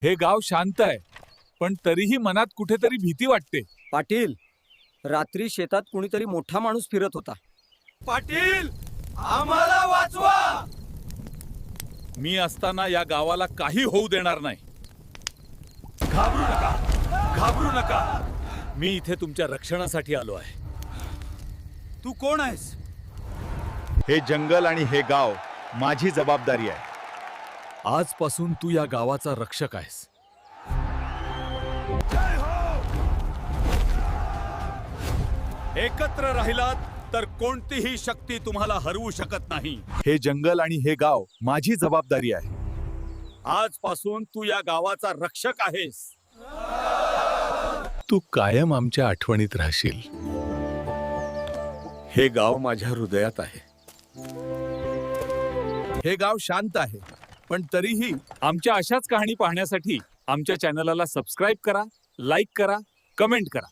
हे गाव शांत आहे, पण तरीही मनात कुठेतरी भीती वाटते. पाटील, रात्री शेतात कुणीतरी मोठा माणूस फिरत होता. पाटील, आम्हाला वाचवा! मी असताना या गावाला काही होऊ देणार नाही. घाबरू नका, घाबरू नका. मी इथे तुमच्या रक्षणासाठी आलो आहे. तू कोण आहेस? हे जंगल आणि हे गाव माझी जबाबदारी आहे. आजपासून तू या गावाचा रक्षक आहेस. एकत्र राहिलात तर कोणतीही शक्ती तुम्हाला हरवू शकत नाही. हे जंगल आणि हे गाव माझी जबाबदारी आहे. आजपासून तू या गावाचा रक्षक आहेस. तू कायम आमच्या आठवणीत राहशील. हे गाव माझ्या हृदयात आहे. हे गाव शांत आहे, पण तरीही आमच्या अशाच कहाणी पाहण्यासाठी आमच्या चॅनलला सबस्क्राईब करा, लाईक करा, कमेंट करा.